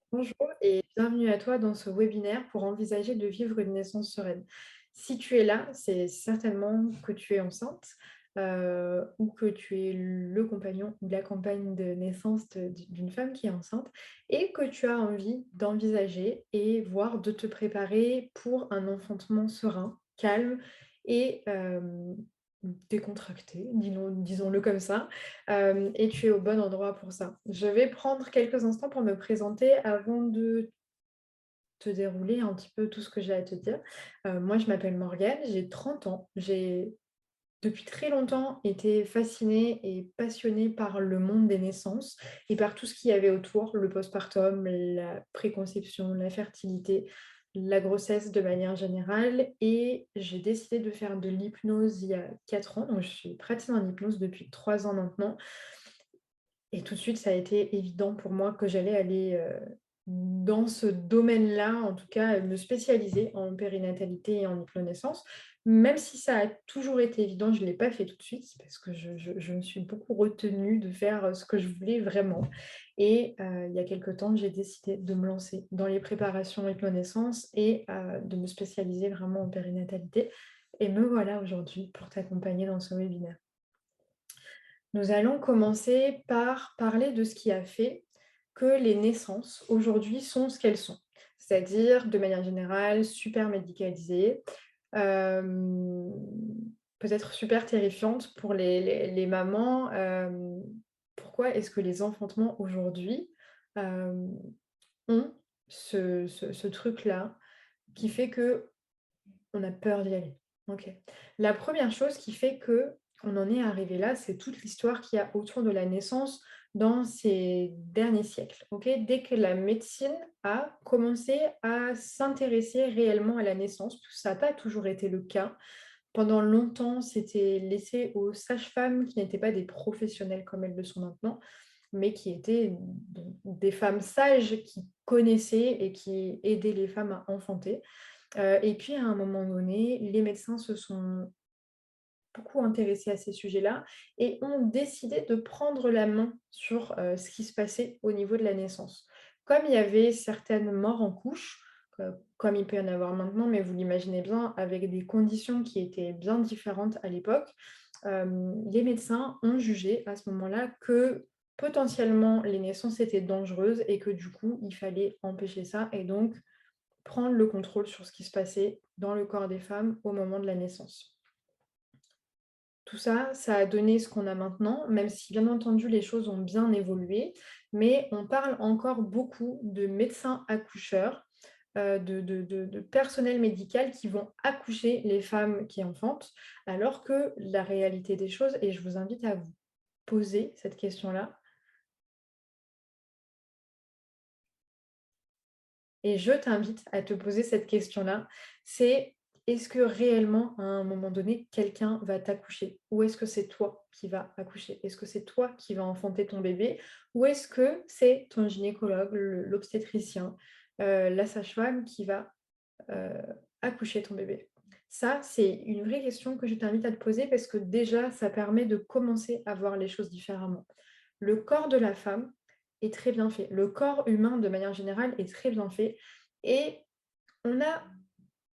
Bonjour et bienvenue à toi dans ce webinaire pour envisager de vivre une naissance sereine. Si tu es là, c'est certainement que tu es enceinte ou que tu es le compagnon ou la compagne de naissance d'une femme qui est enceinte et que tu as envie d'envisager et voire de te préparer pour un enfantement serein, calme et décontracté, disons-le comme ça. Et tu es au bon endroit pour ça. Je vais prendre quelques instants pour me présenter avant de te dérouler un petit peu tout ce que j'ai à te dire. Moi, je m'appelle Morgane, j'ai 30 ans. J'ai depuis très longtemps été fascinée et passionnée par le monde des naissances et par tout ce qu'il y avait autour, le postpartum, la préconception, la fertilité, la grossesse de manière générale. Et j'ai décidé de faire de l'hypnose il y a 4 ans. Donc, je suis praticienne en hypnose depuis 3 ans maintenant. Et tout de suite, ça a été évident pour moi que j'allais aller, dans ce domaine-là, en tout cas, me spécialiser en périnatalité et en hypnonaissance. Même si ça a toujours été évident, je ne l'ai pas fait tout de suite parce que je me suis beaucoup retenue de faire, ce que je voulais vraiment. Et il y a quelque temps, j'ai décidé de me lancer dans les préparations hypnonaissance et de me spécialiser vraiment en périnatalité. Et me voilà aujourd'hui pour t'accompagner dans ce webinaire. Nous allons commencer par parler de ce qui a fait que les naissances aujourd'hui sont ce qu'elles sont. C'est-à-dire, de manière générale, super médicalisées, hem, peut-être super terrifiantes pour les mamans. Pourquoi est-ce que les enfantements aujourd'hui, hem, ont ce truc-là qui fait que on a peur d'y aller. OK. La première chose qui fait que on en est arrivé là, c'est toute l'histoire qu'il y a autour de la naissance dans ces derniers siècles. OK? Dès que la médecine a commencé à s'intéresser réellement à la naissance, parce que ça n'a pas toujours été le cas. Pendant longtemps, c'était laissé aux sages-femmes qui n'étaient pas des professionnels comme elles le sont maintenant, mais qui étaient des femmes sages qui connaissaient et qui aidaient les femmes à enfanter. Et puis à un moment donné, les médecins se sont beaucoup intéressés à ces sujets-là et ont décidé de prendre la main sur, ce qui se passait au niveau de la naissance. Comme il y avait certaines morts en couche, comme il peut y en avoir maintenant, mais vous l'imaginez bien, avec des conditions qui étaient bien différentes à l'époque, les médecins ont jugé à ce moment-là que potentiellement les naissances étaient dangereuses et que du coup, il fallait empêcher ça et donc prendre le contrôle sur ce qui se passait dans le corps des femmes au moment de la naissance. Tout ça, ça a donné ce qu'on a maintenant, même si bien entendu les choses ont bien évolué, mais on parle encore beaucoup de médecins accoucheurs, de personnel médical qui vont accoucher les femmes qui enfantent, alors que la réalité des choses, et je vous invite à vous poser cette question-là, et je t'invite à te poser cette question-là, c'est est-ce que réellement, à un moment donné, quelqu'un va t'accoucher? Ou est-ce que c'est toi qui vas accoucher? Est-ce que c'est toi qui vas enfanter ton bébé? Ou est-ce que c'est ton gynécologue, l'obstétricien, la sage-femme qui va heu, accoucher ton bébé? Ça, c'est une vraie question que je t'invite à te poser parce que déjà, ça permet de commencer à voir les choses différemment. Le corps de la femme est très bien fait. Le corps humain, de manière générale, est très bien fait et on a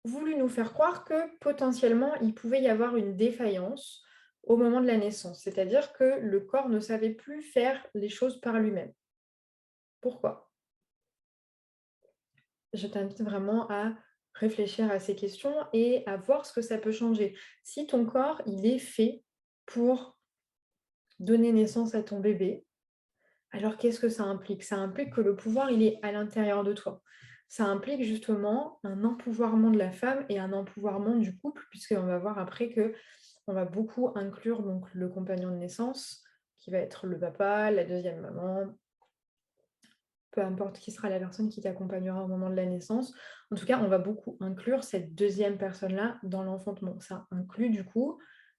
voulu nous faire croire que potentiellement, il pouvait y avoir une défaillance au moment de la naissance. C'est-à-dire que le corps ne savait plus faire les choses par lui-même. Pourquoi? Je t'invite vraiment à réfléchir à ces questions et à voir ce que ça peut changer. Si ton corps, il est fait pour donner naissance à ton bébé, alors qu'est-ce que ça implique? Ça implique que le pouvoir, il est à l'intérieur de toi. Ça implique justement un empouvoirment de la femme et un empouvoirment du couple, puisqu'on va voir après que on va beaucoup inclure donc le compagnon de naissance, qui va être le papa, la deuxième maman, peu importe qui sera la personne qui t'accompagnera au moment de la naissance. En tout cas, on va beaucoup inclure cette deuxième personne-là dans l'enfantement. Ça inclut du coup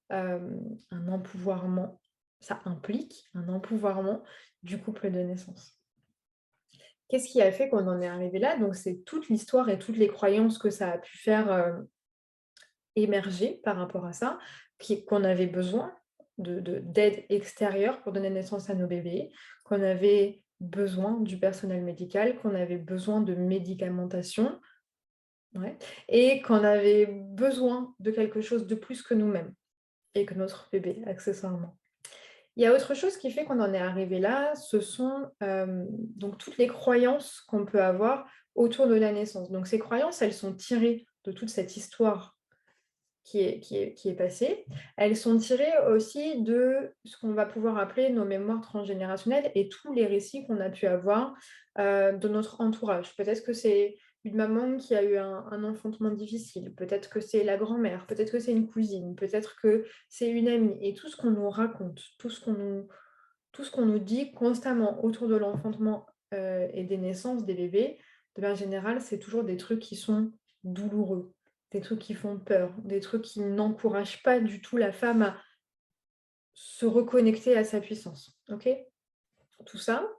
un empouvoirment, ça implique un empouvoirment du couple de naissance. Qu'est-ce qui a fait qu'on en est arrivé là? Donc, c'est toute l'histoire et toutes les croyances que ça a pu faire émerger par rapport à ça, qu'on avait besoin d'aide extérieure pour donner naissance à nos bébés, qu'on avait besoin du personnel médical, qu'on avait besoin de médicamentation, ouais, et qu'on avait besoin de quelque chose de plus que nous-mêmes et que notre bébé, accessoirement. Il y a autre chose qui fait qu'on en est arrivé là, ce sont, donc toutes les croyances qu'on peut avoir autour de la naissance. Donc ces croyances, elles sont tirées de toute cette histoire qui est passée. Elles sont tirées aussi de ce qu'on va pouvoir appeler nos mémoires transgénérationnelles et tous les récits qu'on a pu avoir, de notre entourage. Peut-être que c'est une maman qui a eu un enfantement difficile, peut-être que c'est la grand-mère, peut-être que c'est une cousine, peut-être que c'est une amie et tout ce qu'on nous raconte, tout ce qu'on nous dit constamment autour de l'enfantement, et des naissances des bébés, de manière générale, c'est toujours des trucs qui sont douloureux, des trucs qui font peur, des trucs qui n'encouragent pas du tout la femme à se reconnecter à sa puissance, OK? Tout ça,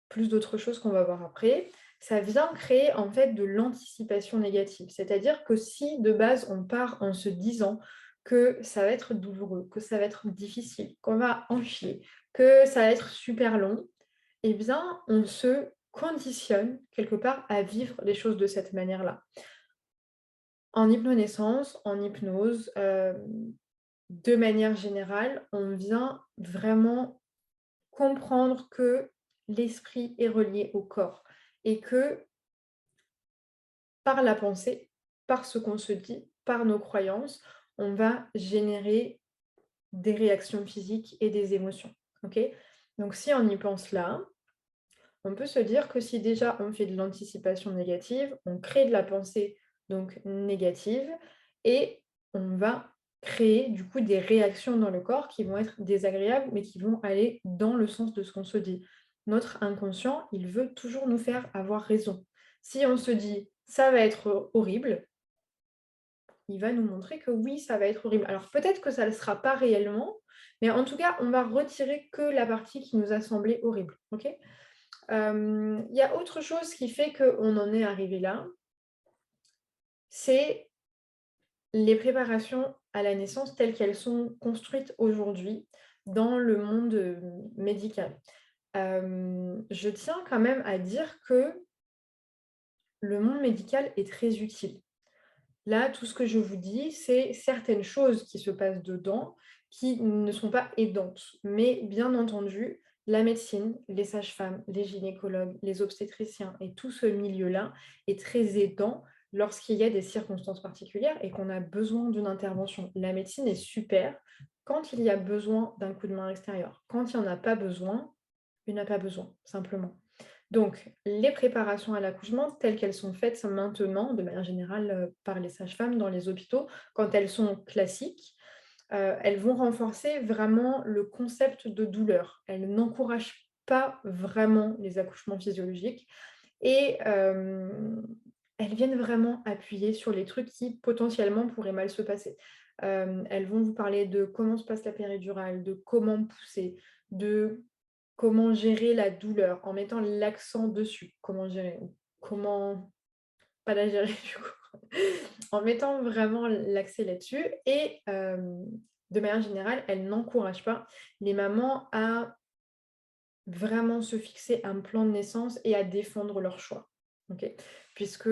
plus d'autres choses qu'on va voir après, ça vient créer en fait de l'anticipation négative. C'est-à-dire que si de base on part en se disant que ça va être douloureux, que ça va être difficile, qu'on va en chier, que ça va être super long, eh bien on se conditionne quelque part à vivre les choses de cette manière-là. En hypnonaissance, en hypnose, de manière générale, on vient vraiment comprendre que l'esprit est relié au corps et que par la pensée, par ce qu'on se dit, par nos croyances, on va générer des réactions physiques et des émotions. OK? Donc si on y pense là, on peut se dire que si déjà on fait de l'anticipation négative, on crée de la pensée donc négative et on va créer du coup des réactions dans le corps qui vont être désagréables mais qui vont aller dans le sens de ce qu'on se dit. Notre inconscient, il veut toujours nous faire avoir raison. Si on se dit ça va être horrible, il va nous montrer que oui, ça va être horrible. Alors peut-être que ça ne le sera pas réellement, mais en tout cas, on va retirer que la partie qui nous a semblé horrible. Ok. Il y a autre chose qui fait qu'on en est arrivé là, c'est les préparations à la naissance telles qu'elles sont construites aujourd'hui dans le monde médical. Je tiens quand même à dire que le monde médical est très utile. Là, tout ce que je vous dis, c'est certaines choses qui se passent dedans qui ne sont pas aidantes. Mais bien entendu, la médecine, les sages-femmes, les gynécologues, les obstétriciens et tout ce milieu-là est très aidant lorsqu'il y a des circonstances particulières et qu'on a besoin d'une intervention. La médecine est super quand il y a besoin d'un coup de main extérieur. Quand il n'y en a pas besoin, il n'y en a pas besoin, simplement. Donc, les préparations à l'accouchement, telles qu'elles sont faites maintenant, de manière générale, par les sages-femmes dans les hôpitaux, quand elles sont classiques, elles vont renforcer vraiment le concept de douleur. Elles n'encouragent pas vraiment les accouchements physiologiques et elles viennent vraiment appuyer sur les trucs qui potentiellement pourraient mal se passer. Elles vont vous parler de comment se passe la péridurale, de comment pousser, de comment gérer la douleur en mettant l'accent dessus. Comment gérer? Comment pas la gérer du coup. En mettant vraiment l'accent là-dessus et de manière générale, elles n'encouragent pas les mamans à vraiment se fixer un plan de naissance et à défendre leur choix. OK? Puisque,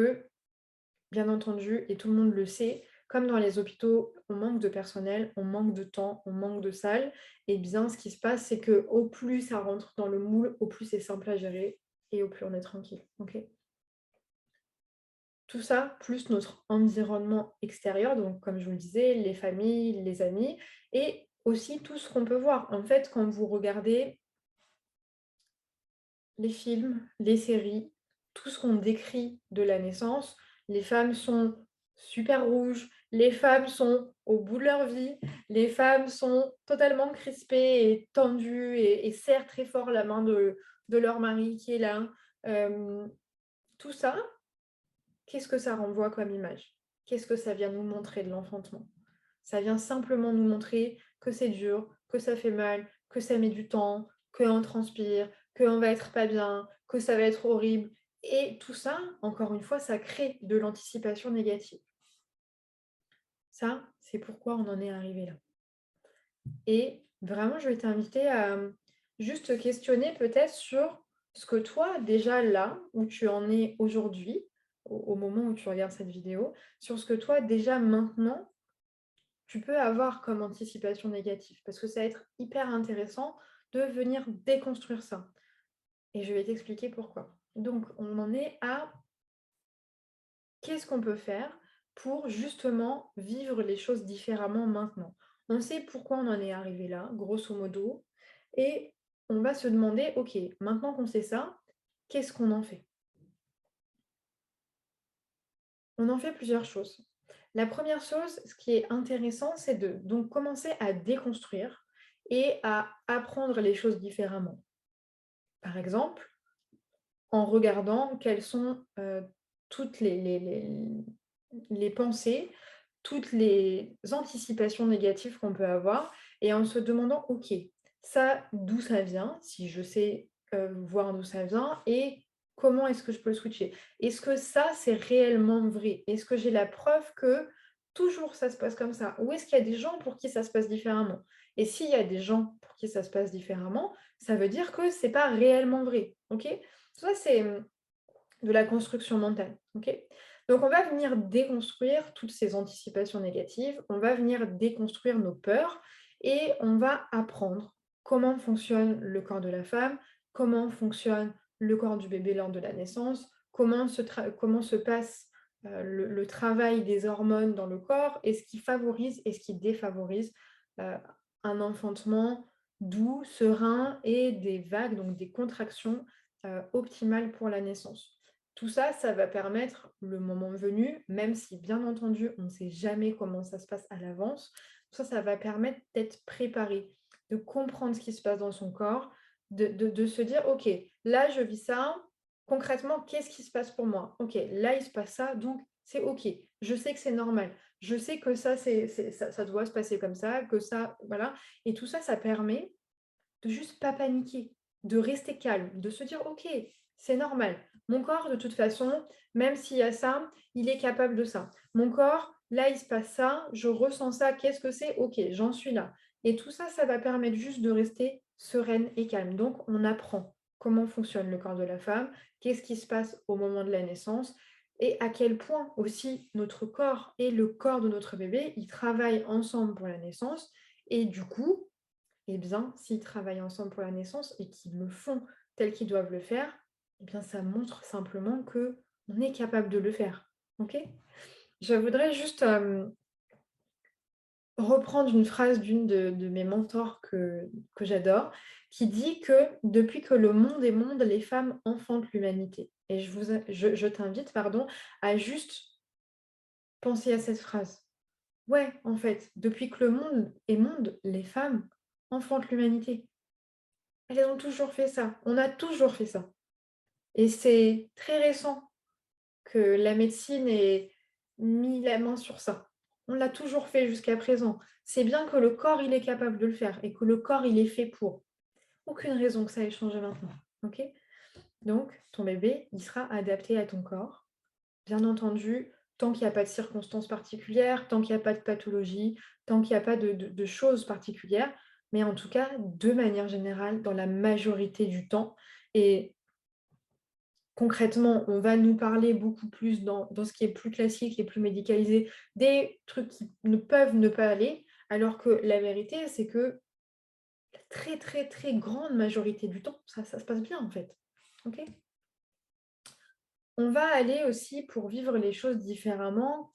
bien entendu, et tout le monde le sait, comme dans les hôpitaux, on manque de personnel, on manque de temps, on manque de salles, et bien ce qui se passe, c'est que au plus ça rentre dans le moule, au plus c'est simple à gérer et au plus on est tranquille. OK? Tout ça, plus notre environnement extérieur, donc comme je vous le disais, les familles, les amis, et aussi tout ce qu'on peut voir. En fait, quand vous regardez les films, les séries, tout ce qu'on décrit de la naissance, les femmes sont super rouges, les femmes sont au bout de leur vie, les femmes sont totalement crispées et tendues et serrent très fort la main de leur mari qui est là. Euh, Tout ça, qu'est-ce que ça renvoie comme image? Qu'est-ce que ça vient nous montrer de l'enfantement? Ça vient simplement nous montrer que c'est dur, que ça fait mal, que ça met du temps, qu'on transpire, qu'on va être pas bien, que ça va être horrible. Et tout ça, encore une fois, ça crée de l'anticipation négative. Ça, c'est pourquoi on en est arrivé là. Et vraiment, je vais t'inviter à juste te questionner peut-être sur ce que toi, déjà là, où tu en es aujourd'hui, au moment où tu regardes cette vidéo, sur ce que toi, déjà maintenant, tu peux avoir comme anticipation négative. Parce que ça va être hyper intéressant de venir déconstruire ça. Et je vais t'expliquer pourquoi. Donc, on en est à qu'est-ce qu'on peut faire pour justement vivre les choses différemment maintenant. On sait pourquoi on en est arrivé là, grosso modo, et on va se demander, ok, maintenant qu'on sait ça, qu'est-ce qu'on en fait? On en fait plusieurs choses. La première chose, ce qui est intéressant, c'est de donc commencer à déconstruire et à apprendre les choses différemment. Par exemple, en regardant quelles sont toutes les pensées, toutes les anticipations négatives qu'on peut avoir et en se demandant, OK, ça, d'où ça vient, si je sais voir d'où ça vient et comment est-ce que je peux le switcher? Est-ce que ça, c'est réellement vrai? Est-ce que j'ai la preuve que toujours ça se passe comme ça? Ou est-ce qu'il y a des gens pour qui ça se passe différemment? Et s'il y a des gens pour qui ça se passe différemment, ça veut dire que c'est pas réellement vrai. OK? Ça, c'est de la construction mentale. OK? Donc, on va venir déconstruire toutes ces anticipations négatives, on va venir déconstruire nos peurs et on va apprendre comment fonctionne le corps de la femme, comment fonctionne le corps du bébé lors de la naissance, comment se passe le travail des hormones dans le corps et ce qui favorise et ce qui défavorise euh, un enfantement doux, serein et des vagues, donc des contractions optimales pour la naissance. Tout ça, ça va permettre, le moment venu, même si bien entendu, on ne sait jamais comment ça se passe à l'avance, ça va permettre d'être préparé, de comprendre ce qui se passe dans son corps, de se dire, OK, là, je vis ça, concrètement, qu'est-ce qui se passe pour moi? OK, là, il se passe ça, donc c'est OK, je sais que c'est normal, je sais que ça, ça doit se passer comme ça, que ça, voilà. Et tout ça, ça permet de juste pas paniquer, de rester calme, de se dire: «OK, c'est normal. Mon corps, de toute façon, même s'il y a ça, il est capable de ça. Mon corps, là, il se passe ça, je ressens ça, qu'est-ce que c'est? OK, j'en suis là». Et tout ça, ça va permettre juste de rester sereine et calme. Donc on apprend comment fonctionne le corps de la femme, qu'est-ce qui se passe au moment de la naissance et à quel point aussi notre corps et le corps de notre bébé, ils travaillent ensemble pour la naissance et du coup, eh bien, s'ils travaillent ensemble pour la naissance et qu'ils le font tel qu'ils doivent le faire, eh bien, ça montre simplement que on est capable de le faire. OK? Je voudrais juste, reprendre une phrase d'une de mes mentors que j'adore, qui dit que: «Depuis que le monde est monde, les femmes enfantent l'humanité» et je t'invite, pardon, à juste penser à cette phrase. Ouais, en fait, depuis que le monde est monde, les femmes enfantent l'humanité. Elles ont toujours fait ça. On a toujours fait ça. Et c'est très récent que la médecine ait mis la main sur ça. On l'a toujours fait jusqu'à présent. C'est bien que le corps, il est capable de le faire et que le corps, il est fait pour. Aucune raison que ça ait changé maintenant. OK? Donc, ton bébé, il sera adapté à ton corps. Bien entendu, tant qu'il n'y a pas de circonstances particulières, tant qu'il n'y a pas de pathologie, tant qu'il n'y a pas de choses particulières, mais en tout cas, de manière générale, dans la majorité du temps. Et concrètement, on va nous parler beaucoup plus dans ce qui est plus classique et plus médicalisé, des trucs qui ne peuvent ne pas aller, alors que la vérité, c'est que la très, très, très grande majorité du temps, ça se passe bien en fait. OK? On va aller aussi pour vivre les choses différemment,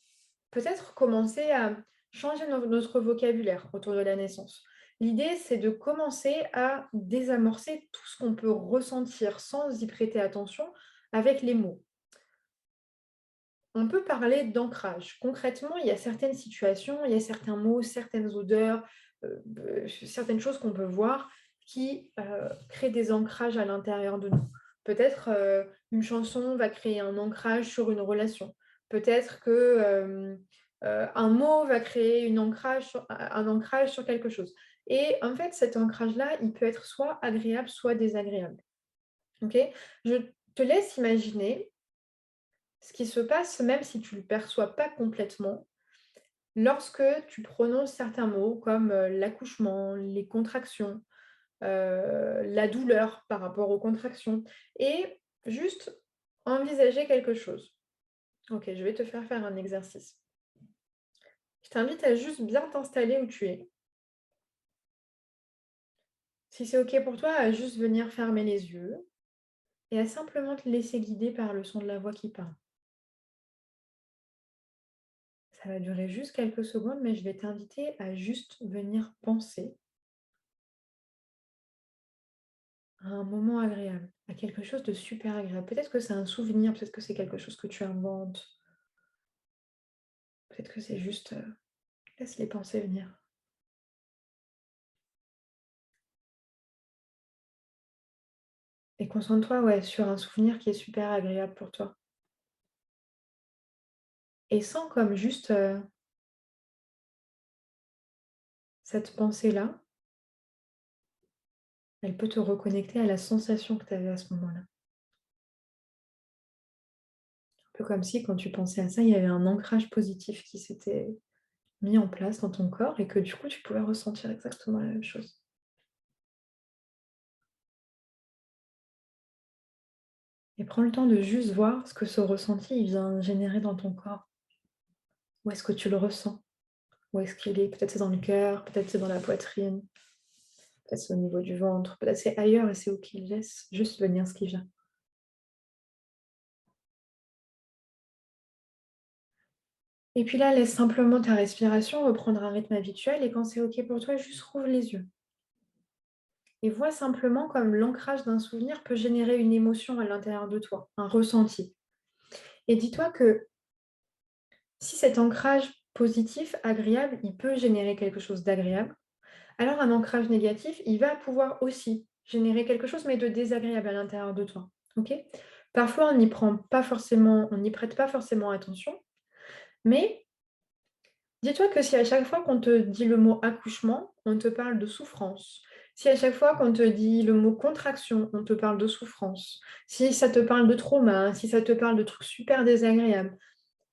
peut-être commencer à changer notre vocabulaire autour de la naissance. L'idée, c'est de commencer à désamorcer tout ce qu'on peut ressentir sans y prêter attention avec les mots. On peut parler d'ancrage. Concrètement, il y a certaines situations, il y a certains mots, certaines odeurs, certaines choses qu'on peut voir qui créent des ancrages à l'intérieur de nous. Peut-être une chanson va créer un ancrage sur une relation. Peut-être que un mot va créer un ancrage sur quelque chose. Et en fait, cet ancrage-là, il peut être soit agréable, soit désagréable. Ok. Je te laisse imaginer ce qui se passe, même si tu ne le perçois pas complètement, lorsque tu prononces certains mots comme l'accouchement, les contractions, la douleur par rapport aux contractions et juste envisager quelque chose. Ok, je vais te faire faire un exercice. Je t'invite à juste bien t'installer où tu es. Si c'est ok pour toi, à juste venir fermer les yeux et à simplement te laisser guider par le son de la voix qui parle. Ça va durer juste quelques secondes, mais je vais t'inviter à juste venir penser à un moment agréable, à quelque chose de super agréable. Peut-être que c'est un souvenir, peut-être que c'est quelque chose que tu inventes, peut-être que c'est juste... laisse les pensées venir. Et concentre-toi ouais, sur un souvenir qui est super agréable pour toi. Et sens comme juste cette pensée-là, elle peut te reconnecter à la sensation que tu avais à ce moment-là. Un peu comme si quand tu pensais à ça, il y avait un ancrage positif qui s'était mis en place dans ton corps et que du coup, tu pouvais ressentir exactement la même chose. Et prends le temps de juste voir ce que ce ressenti il vient générer dans ton corps. Où est-ce que tu le ressens? Où est-ce qu'il est? Peut-être c'est dans le cœur, peut-être c'est dans la poitrine, peut-être c'est au niveau du ventre, peut-être c'est ailleurs et c'est OK. Laisse juste venir ce qui vient. Et puis là, laisse simplement ta respiration reprendre un rythme habituel et quand c'est OK pour toi, juste rouvre les yeux. Et vois simplement comme l'ancrage d'un souvenir peut générer une émotion à l'intérieur de toi, un ressenti. Et dis-toi que si cet ancrage positif, agréable, il peut générer quelque chose d'agréable, alors un ancrage négatif, il va pouvoir aussi générer quelque chose, mais de désagréable à l'intérieur de toi. Ok? Parfois, on n'y prend pas forcément, on n'y prête pas forcément attention, mais dis-toi que si à chaque fois qu'on te dit le mot accouchement, on te parle de souffrance. Si à chaque fois qu'on te dit le mot contraction, on te parle de souffrance. Si ça te parle de trauma, si ça te parle de trucs super désagréables,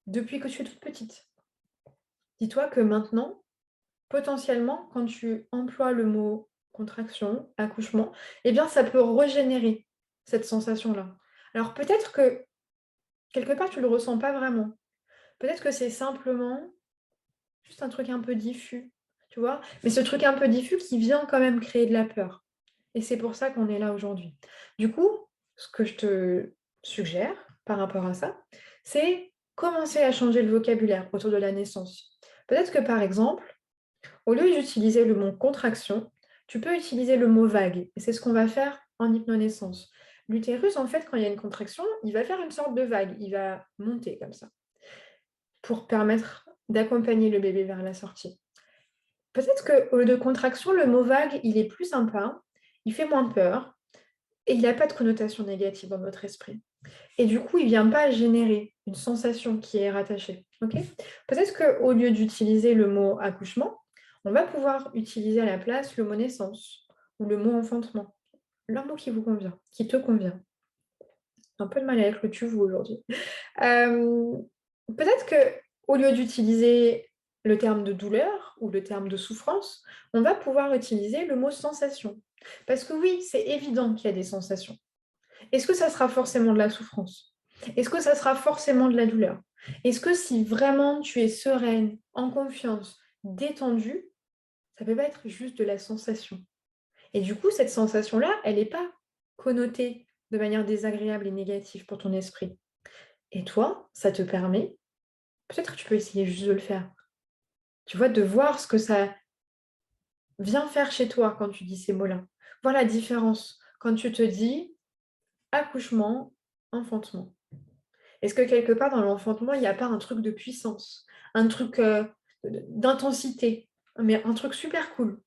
depuis que tu es toute petite, dis-toi que maintenant, potentiellement, quand tu emploies le mot contraction, accouchement, eh bien, ça peut régénérer cette sensation-là. Alors peut-être que quelque part, tu ne le ressens pas vraiment. Peut-être que c'est simplement juste un truc un peu diffus, tu vois? Mais ce truc un peu diffus qui vient quand même créer de la peur. Et c'est pour ça qu'on est là aujourd'hui. Du coup, ce que je te suggère par rapport à ça, c'est commencer à changer le vocabulaire autour de la naissance. Peut-être que par exemple, au lieu d'utiliser le mot contraction, tu peux utiliser le mot vague. Et c'est ce qu'on va faire en hypnonaissance. L'utérus, en fait, quand il y a une contraction, il va faire une sorte de vague. Il va monter comme ça pour permettre d'accompagner le bébé vers la sortie. Peut-être qu'au lieu de contraction, le mot vague, il est plus sympa, il fait moins peur et il n'a pas de connotation négative dans votre esprit. Et du coup, il ne vient pas générer une sensation qui est rattachée. Okay. Peut-être qu'au lieu d'utiliser le mot accouchement, on va pouvoir utiliser à la place le mot naissance ou le mot enfantement. Le mot qui vous convient, qui te convient. Un peu de mal avec le tu vous aujourd'hui. Peut-être qu'au lieu d'utiliser le terme de douleur ou le terme de souffrance, on va pouvoir utiliser le mot sensation. Parce que oui, c'est évident qu'il y a des sensations. Est-ce que ça sera forcément de la souffrance? Est-ce que ça sera forcément de la douleur? Est-ce que si vraiment tu es sereine, en confiance, détendue, ça ne peut pas être juste de la sensation? Et du coup, cette sensation-là, elle n'est pas connotée de manière désagréable et négative pour ton esprit. Et toi, ça te permet, peut-être que tu peux essayer juste de le faire, tu vois, de voir ce que ça vient faire chez toi quand tu dis ces mots-là. Voir la différence quand tu te dis accouchement, enfantement. Est-ce que quelque part dans l'enfantement, il n'y a pas un truc de puissance, un truc d'intensité, mais un truc super cool?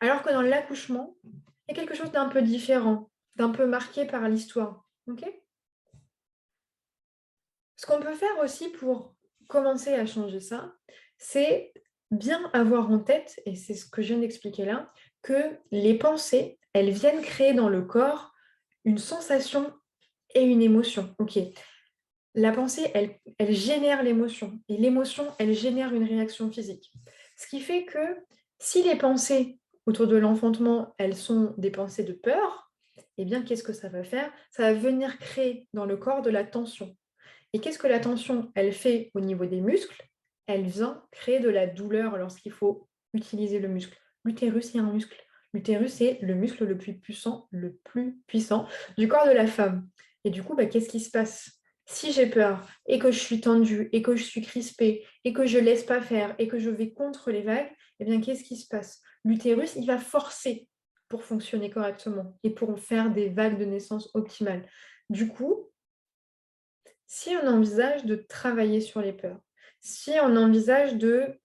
Alors que dans l'accouchement, il y a quelque chose d'un peu différent, d'un peu marqué par l'histoire. Ok. Ce qu'on peut faire aussi pour commencer à changer ça, c'est bien avoir en tête, et c'est ce que je viens d'expliquer là, que les pensées, elles viennent créer dans le corps une sensation et une émotion. Ok. La pensée, elle génère l'émotion, et l'émotion, elle génère une réaction physique. Ce qui fait que si les pensées autour de l'enfantement, elles sont des pensées de peur, eh bien, qu'est-ce que ça va faire? Ça va venir créer dans le corps de la tension. Et qu'est-ce que la tension, elle fait au niveau des muscles? Elle vient créer de la douleur lorsqu'il faut utiliser le muscle. L'utérus, c'est un muscle. L'utérus, c'est le plus puissant du corps de la femme. Et du coup, bah, qu'est-ce qui se passe? Si j'ai peur et que je suis tendue et que je suis crispée et que je ne laisse pas faire et que je vais contre les vagues, eh bien, qu'est-ce qui se passe? L'utérus, il va forcer pour fonctionner correctement et pour faire des vagues de naissance optimales. Du coup, si on envisage de travailler sur les peurs, si on envisage de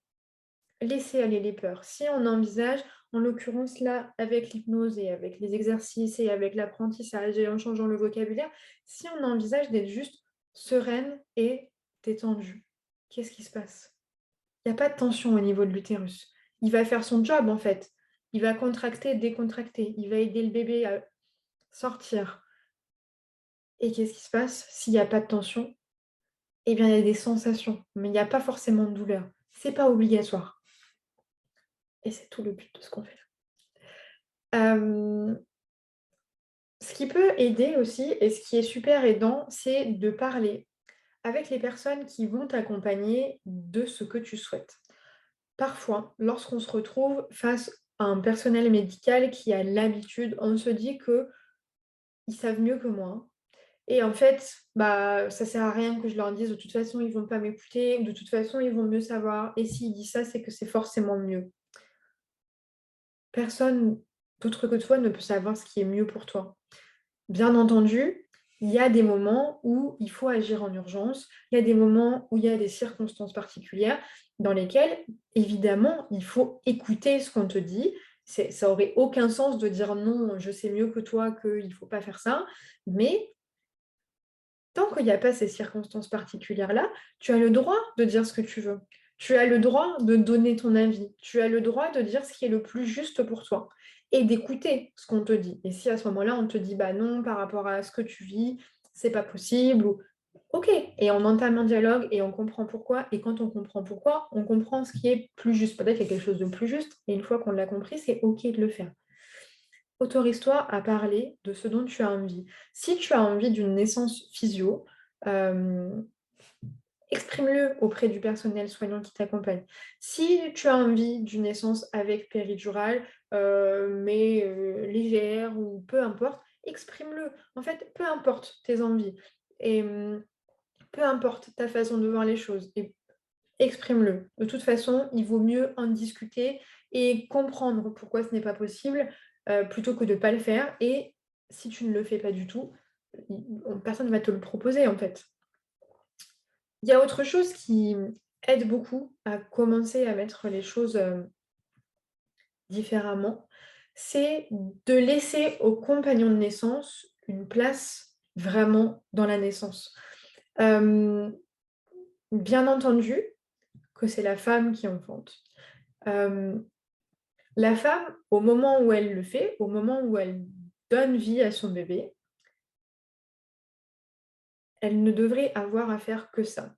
laisser aller les peurs, si on envisage, en l'occurrence là, avec l'hypnose et avec les exercices et avec l'apprentissage et en changeant le vocabulaire, si on envisage d'être juste sereine et détendue, qu'est-ce qui se passe? Il n'y a pas de tension au niveau de l'utérus. Il va faire son job en fait. Il va contracter, décontracter. Il va aider le bébé à sortir. Et qu'est-ce qui se passe s'il n'y a pas de tension? Eh bien, il y a des sensations, mais il n'y a pas forcément de douleur. C'est pas obligatoire et c'est tout le but de ce qu'on fait. Hem, Ce qui peut aider aussi et ce qui est super aidant, c'est de parler avec les personnes qui vont t'accompagner de ce que tu souhaites. Parfois, lorsqu'on se retrouve face à un personnel médical qui a l'habitude, on se dit qu'ils savent mieux que moi. Et en fait, bah, ça sert à rien que je leur dise: «De toute façon, ils vont pas m'écouter, de toute façon, ils vont mieux savoir et s'ils disent ça, c'est que c'est forcément mieux». Personne d'autre que toi ne peut savoir ce qui est mieux pour toi. Bien entendu, il y a des moments où il faut agir en urgence, il y a des moments où il y a des circonstances particulières dans lesquelles, évidemment, il faut écouter ce qu'on te dit. Ça aurait aucun sens de dire: «Non, je sais mieux que toi qu'il ne faut pas faire ça», mais tant qu'il n'y a pas ces circonstances particulières-là, tu as le droit de dire ce que tu veux. Tu as le droit de donner ton avis. Tu as le droit de dire ce qui est le plus juste pour toi et d'écouter ce qu'on te dit. Et si à ce moment-là, on te dit: «Bah non, par rapport à ce que tu vis, c'est pas possible» ou OK, et on entame un dialogue et on comprend pourquoi et quand on comprend pourquoi, on comprend ce qui est plus juste. Peut-être qu'il y a quelque chose de plus juste et une fois qu'on l'a compris, c'est OK de le faire. Autorise-toi à parler de ce dont tu as envie. Si tu as envie d'une naissance physio, hem, exprime-le auprès du personnel soignant qui t'accompagne. Si tu as envie d'une naissance avec péridurale, mais légère ou peu importe, exprime-le. En fait, peu importe tes envies et peu importe ta façon de voir les choses et exprime-le. De toute façon, il vaut mieux en discuter et comprendre pourquoi ce n'est pas possible, plutôt que de ne pas le faire et si tu ne le fais pas du tout, personne ne va te le proposer, en fait. Il y a autre chose qui aide beaucoup à commencer à mettre les choses, différemment, c'est de laisser au compagnon de naissance une place vraiment dans la naissance. Hem, Bien entendu que c'est la femme qui enfante. Hem, la femme, au moment où elle le fait, au moment où elle donne vie à son bébé, elle ne devrait avoir à faire que ça.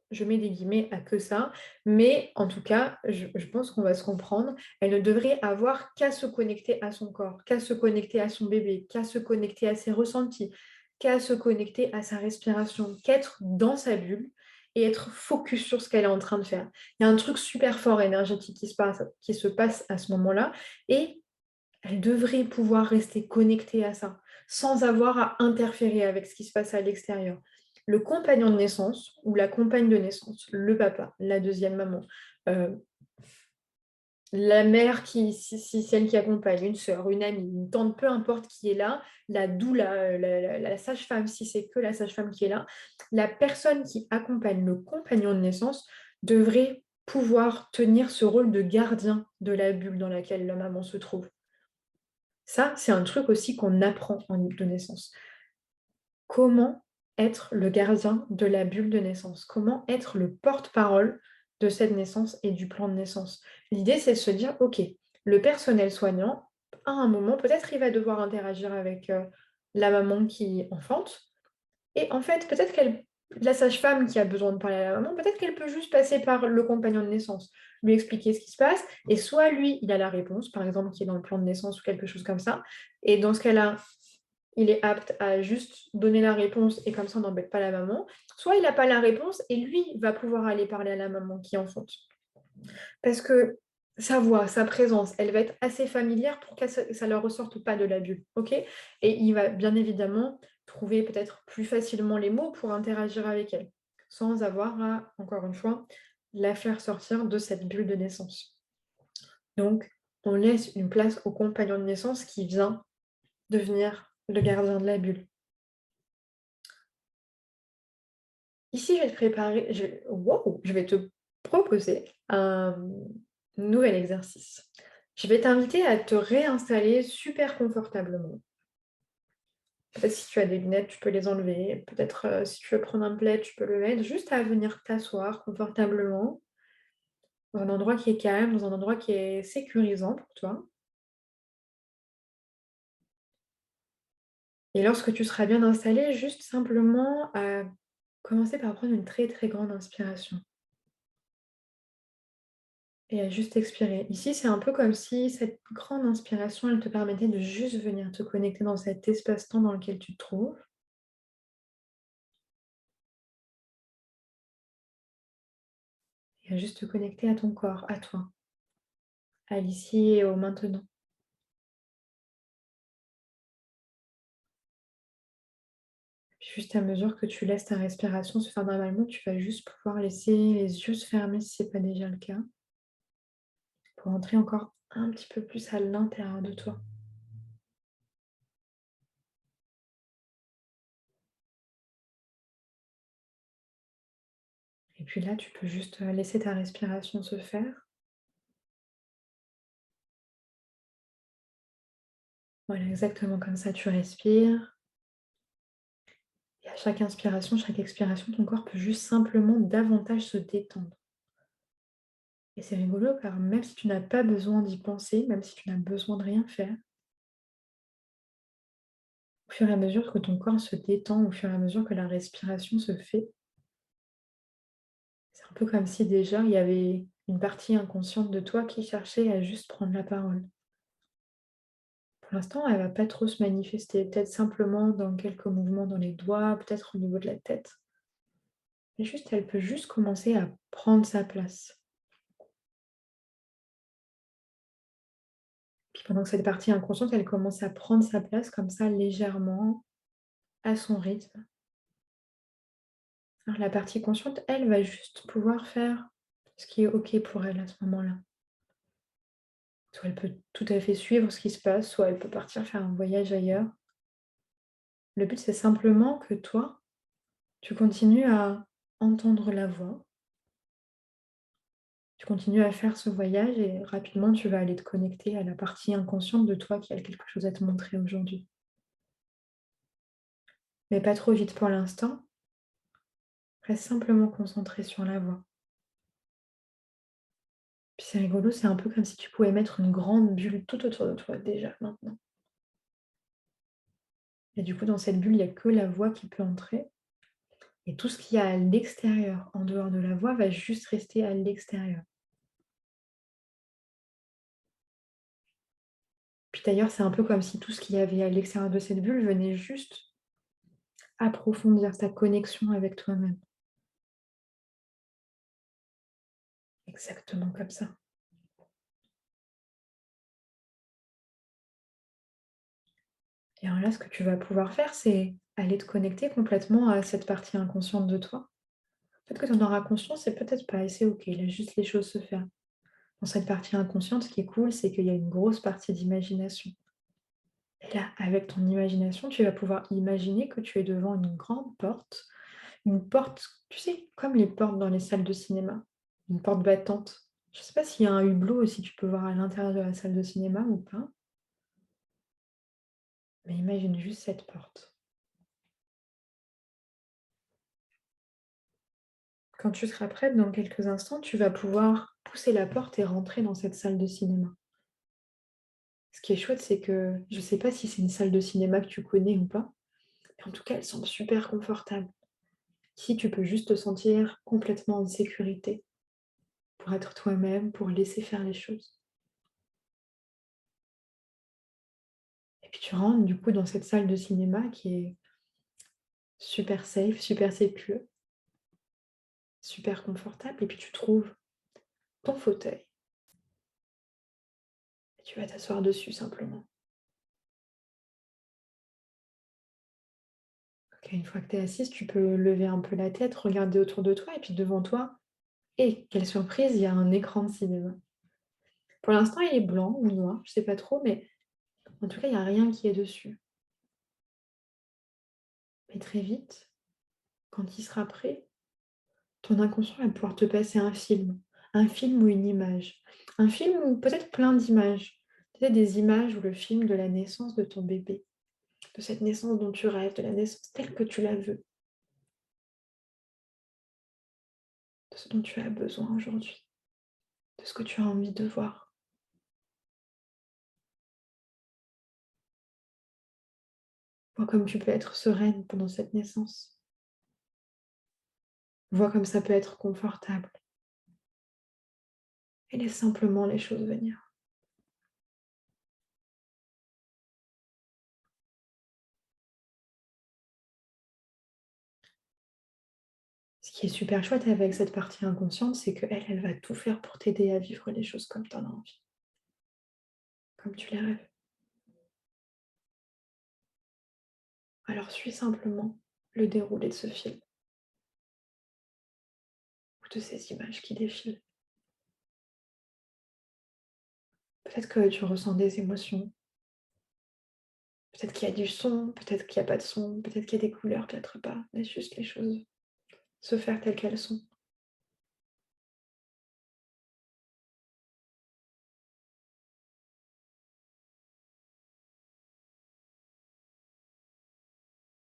Je mets des guillemets à que ça, mais en tout cas, je pense qu'on va se comprendre. Elle ne devrait avoir qu'à se connecter à son corps, qu'à se connecter à son bébé, qu'à se connecter à ses ressentis, qu'à se connecter à sa respiration, qu'être dans sa bulle et être focus sur ce qu'elle est en train de faire. Il y a un truc super fort énergétique qui se passe à ce moment-là et elle devrait pouvoir rester connectée à ça, sans avoir à interférer avec ce qui se passe à l'extérieur. Le compagnon de naissance ou la compagne de naissance, le papa, la deuxième maman, heu, la mère si celle qui accompagne, une sœur, une amie, une tante, peu importe qui est là, la doula, la sage-femme, si c'est que la sage-femme qui est là, la personne qui accompagne le compagnon de naissance devrait pouvoir tenir ce rôle de gardien de la bulle dans laquelle la maman se trouve. Ça, c'est un truc aussi qu'on apprend en livre de naissance. Comment être le gardien de la bulle de naissance? Comment être le porte-parole de cette naissance et du plan de naissance? L'idée, c'est de se dire, OK, le personnel soignant, à un moment, peut-être il va devoir interagir avec la maman qui enfante. Et en fait, peut-être qu'elle la sage-femme qui a besoin de parler à la maman, peut-être qu'elle peut juste passer par le compagnon de naissance, lui expliquer ce qui se passe, et soit lui, il a la réponse, par exemple, qui est dans le plan de naissance ou quelque chose comme ça, et dans ce cas-là, il est apte à juste donner la réponse et comme ça on n'embête pas la maman, soit il n'a pas la réponse et lui va pouvoir aller parler à la maman qui enfante. Parce que sa voix, sa présence, elle va être assez familière pour que ça ne leur ressorte pas de la bulle, ok? Et il va bien évidemment trouver peut-être plus facilement les mots pour interagir avec elle, sans avoir à, encore une fois, la faire sortir de cette bulle de naissance. Donc, on laisse une place au compagnon de naissance qui vient devenir le gardien de la bulle. Ici, je vais te préparer, wow, je vais te proposer un nouvel exercice. Je vais t'inviter à te réinstaller super confortablement. Peut-être si tu as des lunettes, tu peux les enlever. Peut-être si tu veux prendre un plaid, tu peux le mettre. Juste à venir t'asseoir confortablement dans un endroit qui est calme, dans un endroit qui est sécurisant pour toi. Et lorsque tu seras bien installé, juste simplement commencer par prendre une très très grande inspiration. Et à juste expirer. Ici, c'est un peu comme si cette grande inspiration, elle te permettait de juste venir te connecter dans cet espace-temps dans lequel tu te trouves. Et à juste te connecter à ton corps, à toi, à l'ici et au maintenant. Puis juste à mesure que tu laisses ta respiration se faire normalement, tu vas juste pouvoir laisser les yeux se fermer si ce n'est pas déjà le cas, pour entrer encore un petit peu plus à l'intérieur de toi. Et puis là, tu peux juste laisser ta respiration se faire. Voilà, exactement comme ça, tu respires. Et à chaque inspiration, chaque expiration, ton corps peut juste simplement davantage se détendre. Et c'est rigolo car même si tu n'as pas besoin d'y penser, même si tu n'as besoin de rien faire, au fur et à mesure que ton corps se détend, au fur et à mesure que la respiration se fait, c'est un peu comme si déjà il y avait une partie inconsciente de toi qui cherchait à juste prendre la parole. Pour l'instant, elle va pas trop se manifester, peut-être simplement dans quelques mouvements dans les doigts, peut-être au niveau de la tête. Mais juste, elle peut juste commencer à prendre sa place. Puis pendant que cette partie inconsciente, elle commence à prendre sa place comme ça, légèrement, à son rythme. Alors la partie consciente, elle va juste pouvoir faire ce qui est OK pour elle à ce moment-là. Soit elle peut tout à fait suivre ce qui se passe, soit elle peut partir faire un voyage ailleurs. Le but, c'est simplement que toi, tu continues à entendre la voix, tu continues à faire ce voyage et rapidement, tu vas aller te connecter à la partie inconsciente de toi qui a quelque chose à te montrer aujourd'hui. Mais pas trop vite pour l'instant, reste simplement concentré sur la voix. Puis c'est rigolo, c'est un peu comme si tu pouvais mettre une grande bulle tout autour de toi déjà maintenant. Et du coup, dans cette bulle, il n'y a que la voix qui peut entrer. Et tout ce qu'il y a à l'extérieur, en dehors de la voix, va juste rester à l'extérieur. Puis d'ailleurs, c'est un peu comme si tout ce qu'il y avait à l'extérieur de cette bulle venait juste approfondir ta connexion avec toi-même. Exactement comme ça. Et alors là, ce que tu vas pouvoir faire, c'est aller te connecter complètement à cette partie inconsciente de toi. Peut-être que tu en auras conscience et peut-être pas, et c'est OK, laisse juste les choses se faire. Dans cette partie inconsciente, ce qui est cool, c'est qu'il y a une grosse partie d'imagination. Et là, avec ton imagination, tu vas pouvoir imaginer que tu es devant une porte, tu sais, comme les portes dans les salles de cinéma, une porte battante. Je ne sais pas s'il y a un hublot aussi, tu peux voir à l'intérieur de la salle de cinéma ou pas, mais imagine juste cette porte. Quand tu seras prête, dans quelques instants, tu vas pouvoir pousser la porte et rentrer dans cette salle de cinéma. Ce qui est chouette, c'est que je ne sais pas si c'est une salle de cinéma que tu connais ou pas, mais en tout cas, elles sont super confortables. Si tu peux juste te sentir complètement en sécurité pour être toi-même, pour laisser faire les choses. Et puis tu rentres du coup dans cette salle de cinéma qui est super safe, super sécure, super confortable et puis tu trouves ton fauteuil et tu vas t'asseoir dessus simplement. OK, une fois que tu es assise, tu peux lever un peu la tête, regarder autour de toi et puis devant toi, et quelle surprise, il y a un écran de cinéma. Pour l'instant, il est blanc ou noir, je sais pas trop, mais en tout cas, il y a rien qui est dessus. Mais très vite, quand il sera prêt, ton inconscient va pouvoir te passer un film ou une image, un film ou peut-être plein d'images. Peut-être des images ou le film de la naissance de ton bébé, de cette naissance dont tu rêves, de la naissance telle que tu la veux, de ce dont tu as besoin aujourd'hui, de ce que tu as envie de voir. Vois comme tu peux être sereine pendant cette naissance. Vois comme ça peut être confortable et laisse simplement les choses venir. Ce qui est super chouette avec cette partie inconsciente, c'est qu'elle, elle va tout faire pour t'aider à vivre les choses comme tu en as envie, comme tu les rêves. Alors suis simplement le déroulé de ce film ou de ces images qui défilent. Peut-être que tu ressens des émotions, peut-être qu'il y a du son, peut-être qu'il n'y a pas de son, peut-être qu'il y a des couleurs, peut-être pas. Laisse juste les choses se faire telles qu'elles sont.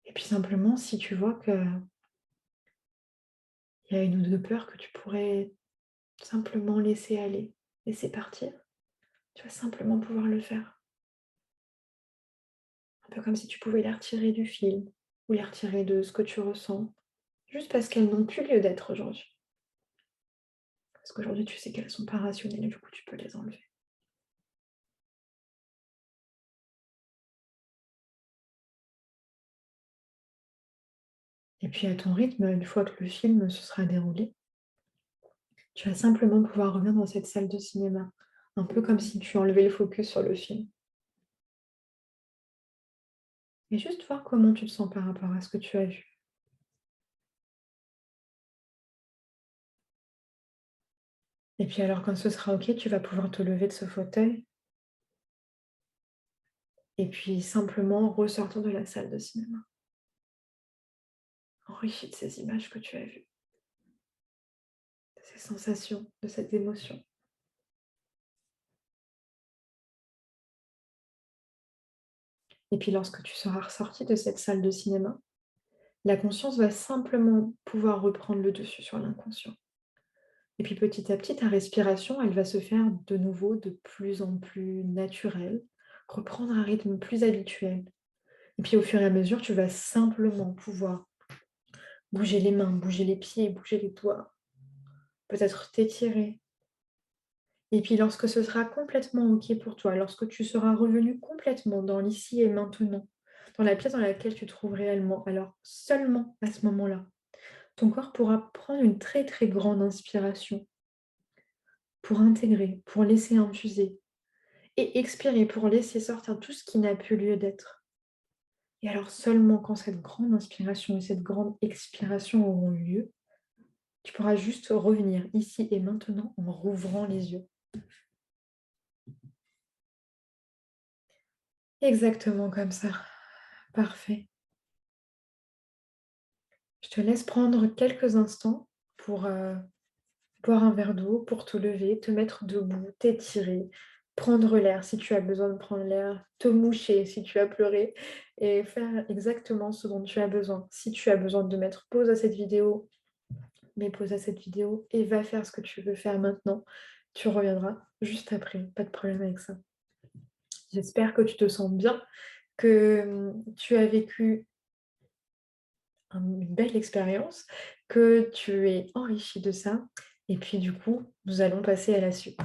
Et puis simplement, si tu vois qu'il y a une ou deux peurs que tu pourrais simplement laisser aller, laisser partir, tu vas simplement pouvoir le faire. Un peu comme si tu pouvais les retirer du film ou les retirer de ce que tu ressens, juste parce qu'elles n'ont plus lieu d'être aujourd'hui. Parce qu'aujourd'hui, tu sais qu'elles sont pas rationnelles et du coup, tu peux les enlever. Et puis à ton rythme, une fois que le film se sera déroulé, tu vas simplement pouvoir revenir dans cette salle de cinéma, un peu comme si tu enlevais le focus sur le film. Et juste voir comment tu te sens par rapport à ce que tu as vu. Et puis alors quand ce sera OK, tu vas pouvoir te lever de ce fauteuil et puis simplement ressortir de la salle de cinéma, enrichi de ces images que tu as vues, de ces sensations, de cette émotion. Et puis lorsque tu seras ressorti de cette salle de cinéma, la conscience va simplement pouvoir reprendre le dessus sur l'inconscient. Et puis petit à petit, ta respiration, elle va se faire de nouveau de plus en plus naturelle, reprendre un rythme plus habituel. Et puis au fur et à mesure, tu vas simplement pouvoir bouger les mains, bouger les pieds, bouger les doigts, peut-être t'étirer. Et puis lorsque ce sera complètement OK pour toi, lorsque tu seras revenu complètement dans l'ici et maintenant, dans la pièce dans laquelle tu te trouves réellement, alors seulement à ce moment-là, ton corps pourra prendre une très très grande inspiration pour intégrer, pour laisser infuser et expirer, pour laisser sortir tout ce qui n'a plus lieu d'être. Et alors seulement quand cette grande inspiration et cette grande expiration auront eu lieu, tu pourras juste revenir ici et maintenant en rouvrant les yeux. Exactement comme ça. Parfait. Je te laisse prendre quelques instants pour boire un verre d'eau, pour te lever, te mettre debout, t'étirer, prendre l'air si tu as besoin de prendre l'air, te moucher si tu as pleuré et faire exactement ce dont tu as besoin. Si tu as besoin de mettre pause à cette vidéo, mets pause à cette vidéo et va faire ce que tu veux faire maintenant. Tu reviendras juste après, pas de problème avec ça. J'espère que tu te sens bien, que tu as vécu une belle expérience, que tu es enrichi de ça. Et puis du coup, nous allons passer à la suite.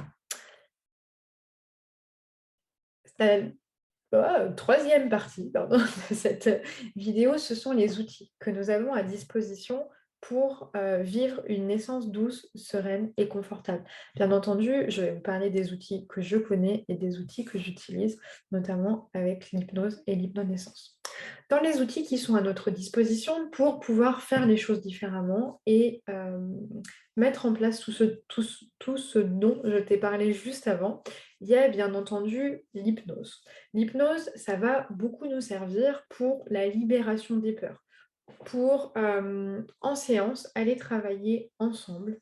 Troisième partie, pardon, de cette vidéo, ce sont les outils que nous avons à disposition pour vivre une naissance douce, sereine et confortable. Bien entendu, je vais vous parler des outils que je connais et des outils que j'utilise, notamment avec l'hypnose et l'hypnonaissance. Dans les outils qui sont à notre disposition pour pouvoir faire les choses différemment et mettre en place tout ce dont je t'ai parlé juste avant, il y a bien entendu l'hypnose. L'hypnose, ça va beaucoup nous servir pour la libération des peurs, pour, en séance, aller travailler ensemble,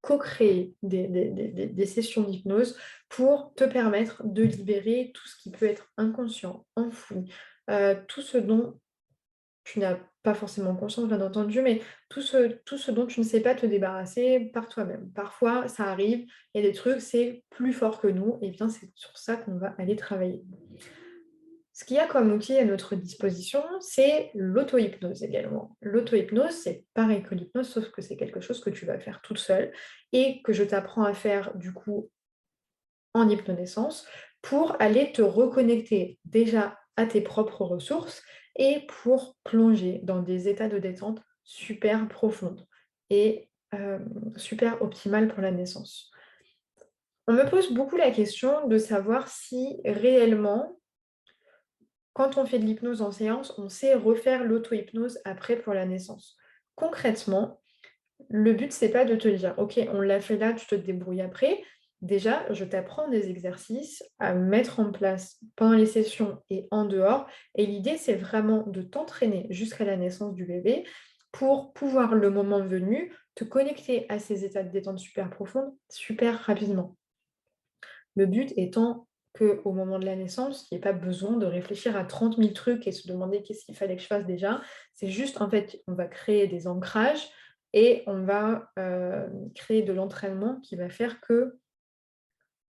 co-créer des sessions d'hypnose pour te permettre de libérer tout ce qui peut être inconscient, enfoui, tout ce dont tu n'as pas forcément conscience, bien entendu, mais tout ce dont tu ne sais pas te débarrasser par toi-même. Parfois, ça arrive, il y a des trucs, c'est plus fort que nous, et bien c'est sur ça qu'on va aller travailler. Ce qu'il y a comme outil à notre disposition, c'est l'auto-hypnose également. L'auto-hypnose, c'est pareil que l'hypnose, sauf que c'est quelque chose que tu vas faire toute seule et que je t'apprends à faire du coup en hypnonaissance pour aller te reconnecter déjà à tes propres ressources et pour plonger dans des états de détente super profondes et super optimales pour la naissance. On me pose beaucoup la question de savoir si réellement, quand on fait de l'hypnose en séance, on sait refaire l'auto-hypnose après pour la naissance. Concrètement, le but, c'est pas de te dire, OK, on l'a fait là, tu te débrouilles après. Déjà, je t'apprends des exercices à mettre en place pendant les sessions et en dehors. Et l'idée, c'est vraiment de t'entraîner jusqu'à la naissance du bébé pour pouvoir, le moment venu, te connecter à ces états de détente super profondes super rapidement. Le but étant qu'au moment de la naissance, il n'y ait pas besoin de réfléchir à 30 000 trucs et se demander qu'est-ce qu'il fallait que je fasse déjà. C'est juste, en fait, on va créer des ancrages et on va créer de l'entraînement qui va faire que,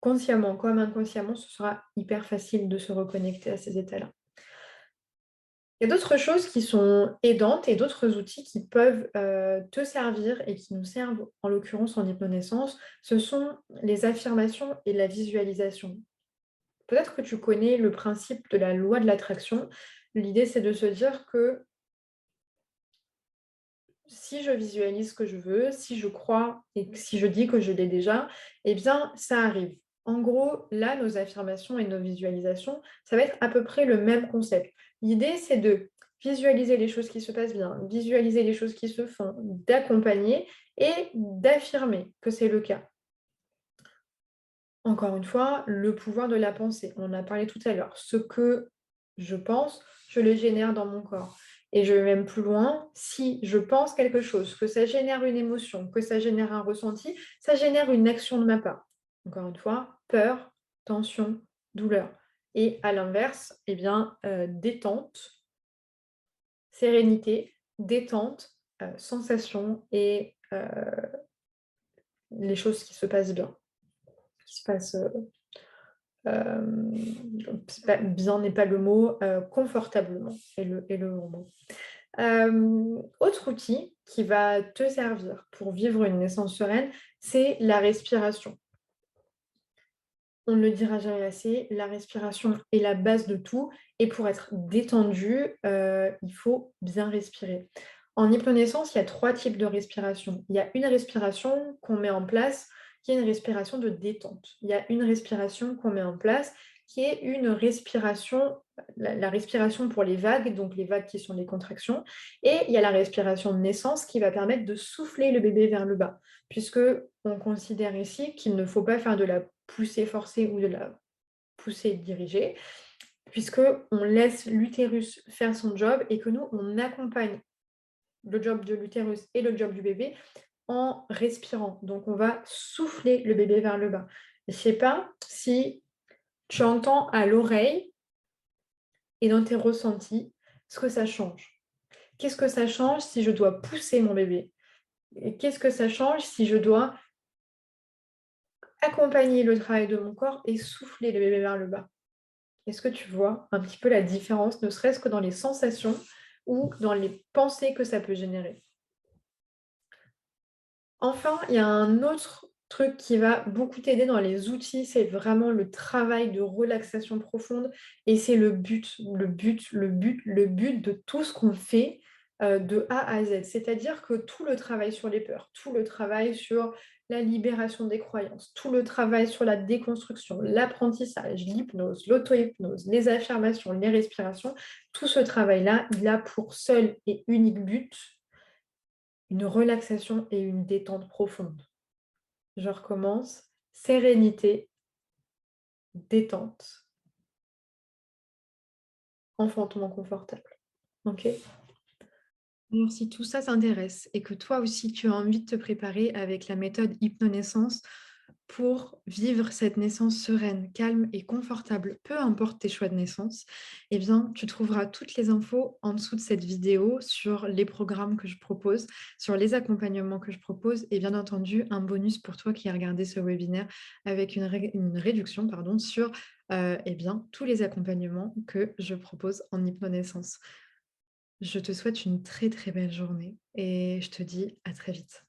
consciemment comme inconsciemment, ce sera hyper facile de se reconnecter à ces états-là. Il y a d'autres choses qui sont aidantes et d'autres outils qui peuvent te servir et qui nous servent, en l'occurrence en hypnonaissance, ce sont les affirmations et la visualisation. Peut-être que tu connais le principe de la loi de l'attraction. L'idée, c'est de se dire que si je visualise ce que je veux, si je crois et si je dis que je l'ai déjà, eh bien, ça arrive. En gros, là, nos affirmations et nos visualisations, ça va être à peu près le même concept. L'idée, c'est de visualiser les choses qui se passent bien, visualiser les choses qui se font, d'accompagner et d'affirmer que c'est le cas. Encore une fois, le pouvoir de la pensée. On en a parlé tout à l'heure. Ce que je pense, je le génère dans mon corps. Et je vais même plus loin, si je pense quelque chose, que ça génère une émotion, que ça génère un ressenti, ça génère une action de ma part. Encore une fois, peur, tension, douleur. Et à l'inverse, eh bien, détente, sérénité, détente, sensation et les choses qui se passent bien, qui se passent bien n'est pas le mot, confortablement est le bon mot. Autre outil qui va te servir pour vivre une naissance sereine, c'est la respiration. On ne le dira jamais assez, la respiration est la base de tout et pour être détendu, il faut bien respirer. En hypnonaissance, il y a 3 types de respiration. Il y a une respiration qu'on met en place qui est une respiration de détente. Il y a une respiration qu'on met en place qui est une respiration, la respiration pour les vagues, donc les vagues qui sont les contractions, et il y a la respiration de naissance qui va permettre de souffler le bébé vers le bas, puisque on considère ici qu'il ne faut pas faire de la poussée forcée ou de la poussée dirigée, puisqu'on laisse l'utérus faire son job et que nous, on accompagne le job de l'utérus et le job du bébé en respirant. Donc, on va souffler le bébé vers le bas. Je ne sais pas si tu entends à l'oreille et dans tes ressentis ce que ça change. Qu'est-ce que ça change si je dois pousser mon bébé? Et qu'est-ce que ça change si je dois accompagner le travail de mon corps et souffler le bébé vers le bas? Est-ce que tu vois un petit peu la différence, ne serait-ce que dans les sensations ou dans les pensées que ça peut générer. Enfin, il y a un autre truc qui va beaucoup t'aider dans les outils, c'est vraiment le travail de relaxation profonde et c'est le but de tout ce qu'on fait, de A à Z. C'est-à-dire que tout le travail sur les peurs, tout le travail sur la libération des croyances, tout le travail sur la déconstruction, l'apprentissage, l'hypnose, l'auto-hypnose, les affirmations, les respirations, tout ce travail-là, il a pour seul et unique but une relaxation et une détente profonde. Je recommence. Sérénité, détente, enfantement confortable. OK? Alors si tout ça t'intéresse et que toi aussi tu as envie de te préparer avec la méthode hypnonaissance pour vivre cette naissance sereine, calme et confortable, peu importe tes choix de naissance, eh bien, tu trouveras toutes les infos en dessous de cette vidéo sur les programmes que je propose, sur les accompagnements que je propose et bien entendu un bonus pour toi qui a regardé ce webinaire avec une réduction pardon, sur eh bien, tous les accompagnements que je propose en hypnonaissance. Je te souhaite une très très belle journée et je te dis à très vite.